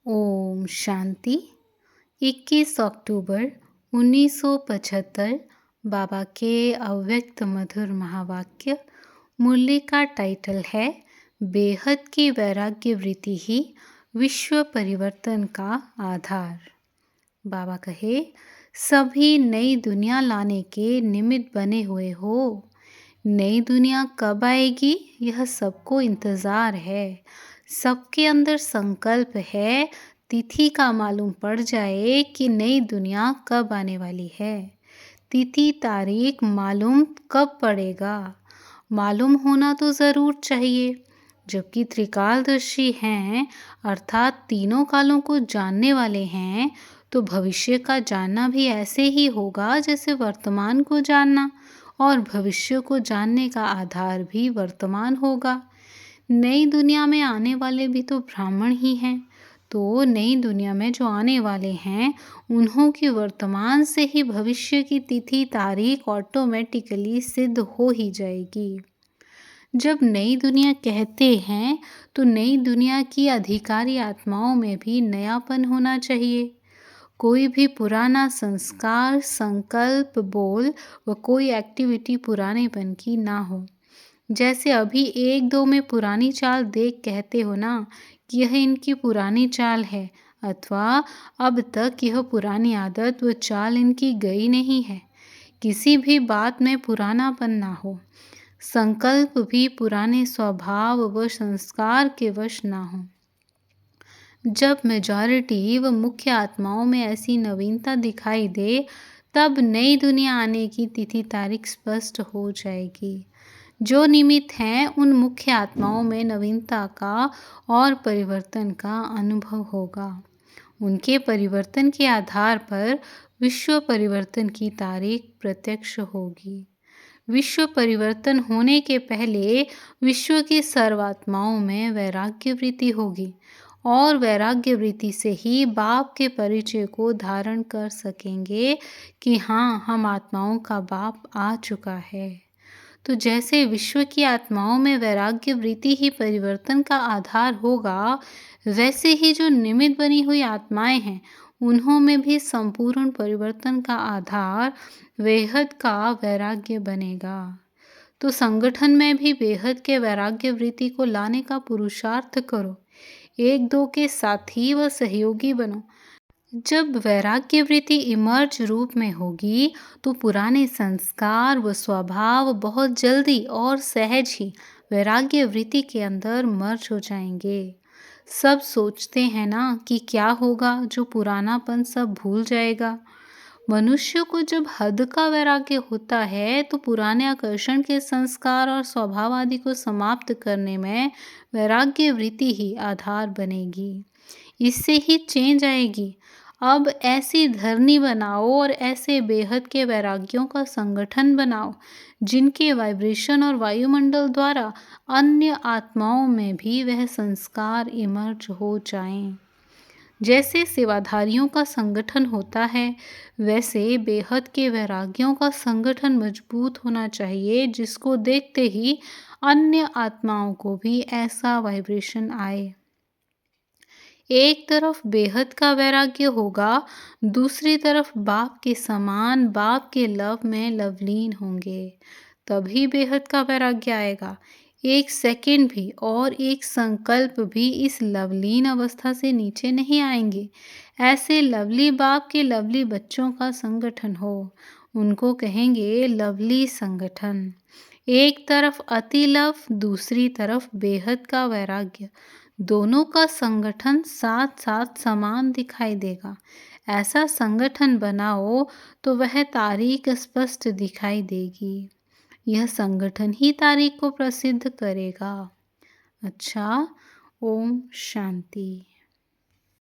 ओम शांति। 21 अक्टूबर 1975 बाबा के अव्यक्त मधुर महावाक्य। मुरली का टाइटल है बेहद की वैराग्य वृत्ति ही विश्व परिवर्तन का आधार। बाबा कहे, सभी नई दुनिया लाने के निमित्त बने हुए हो। नई दुनिया कब आएगी यह सबको इंतज़ार है। सबके अंदर संकल्प है, तिथि का मालूम पड़ जाए कि नई दुनिया कब आने वाली है। तिथि तारीख मालूम कब पड़ेगा, मालूम होना तो ज़रूर चाहिए। जबकि त्रिकालदर्शी हैं अर्थात तीनों कालों को जानने वाले हैं, तो भविष्य का जानना भी ऐसे ही होगा जैसे वर्तमान को जानना, और भविष्य को जानने का आधार भी वर्तमान होगा। नई दुनिया में आने वाले भी तो ब्राह्मण ही हैं, तो नई दुनिया में जो आने वाले हैं उन्हों की वर्तमान से ही भविष्य की तिथि तारीख ऑटोमेटिकली सिद्ध हो ही जाएगी। जब नई दुनिया कहते हैं तो नई दुनिया की अधिकारी आत्माओं में भी नयापन होना चाहिए। कोई भी पुराना संस्कार, संकल्प, बोल व कोई एक्टिविटी पुरानेपन की ना हो। जैसे अभी एक दो में पुरानी चाल देख कहते हो ना कि यह इनकी पुरानी चाल है, अथवा अब तक यह पुरानी आदत व चाल इनकी गई नहीं है। किसी भी बात में पुरानापन ना हो। संकल्प भी पुराने स्वभाव व संस्कार के वश ना हो। जब मेजॉरिटी व मुख्य आत्माओं में ऐसी नवीनता दिखाई दे, तब नई दुनिया आने की तिथि तारीख स्पष्ट हो जाएगी। जो निमित्त हैं उन मुख्य आत्माओं में नवीनता का और परिवर्तन का अनुभव होगा। उनके परिवर्तन के आधार पर विश्व परिवर्तन की तारीख प्रत्यक्ष होगी। विश्व परिवर्तन होने के पहले विश्व की सर्वात्माओं में वैराग्य वृत्ति होगी, और वैराग्य वृत्ति से ही बाप के परिचय को धारण कर सकेंगे कि हाँ, हम आत्माओं का बाप आ चुका है। तो जैसे विश्व की आत्माओं में वैराग्य वृत्ति ही परिवर्तन का आधार होगा, वैसे ही जो निमित्त बनी हुई आत्माएं हैं उन्हों में भी संपूर्ण परिवर्तन का आधार बेहद का वैराग्य बनेगा। तो संगठन में भी बेहद के वैराग्य वृत्ति को लाने का पुरुषार्थ करो। एक दो के साथी व सहयोगी बनो। जब वैराग्य वृत्ति इमर्ज रूप में होगी तो पुराने संस्कार व स्वभाव बहुत जल्दी और सहज ही वैराग्य वृत्ति के अंदर मर्ज हो जाएंगे। सब सोचते हैं ना कि क्या होगा, जो पुरानापन सब भूल जाएगा। मनुष्य को जब हद का वैराग्य होता है तो पुराने आकर्षण के संस्कार और स्वभाव आदि को समाप्त करने में वैराग्य वृत्ति ही आधार बनेगी। इससे ही चेंज आएगी। अब ऐसी धरनी बनाओ और ऐसे बेहद के वैराग्यों का संगठन बनाओ जिनके वाइब्रेशन और वायुमंडल द्वारा अन्य आत्माओं में भी वह संस्कार इमर्ज हो जाएं। जैसे सेवाधारियों का संगठन होता है, वैसे बेहद के वैराग्यों का संगठन मजबूत होना चाहिए, जिसको देखते ही अन्य आत्माओं को भी ऐसा वाइब्रेशन आए। एक तरफ बेहद का वैराग्य होगा, दूसरी तरफ बाप के समान, बाप के लव में लवलीन होंगे, तभी बेहद का वैराग्य आएगा। एक सेकंड भी और एक संकल्प भी इस लवलीन अवस्था से नीचे नहीं आएंगे। ऐसे लवली बाप के लवली बच्चों का संगठन हो, उनको कहेंगे लवली संगठन। एक तरफ अति लव, दूसरी तरफ बेहद का वैराग्य, दोनों का संगठन साथ साथ समान दिखाई देगा। ऐसा संगठन बनाओ तो वह तारीख स्पष्ट दिखाई देगी। यह संगठन ही तारीख को प्रसिद्ध करेगा। अच्छा, ओम शांति।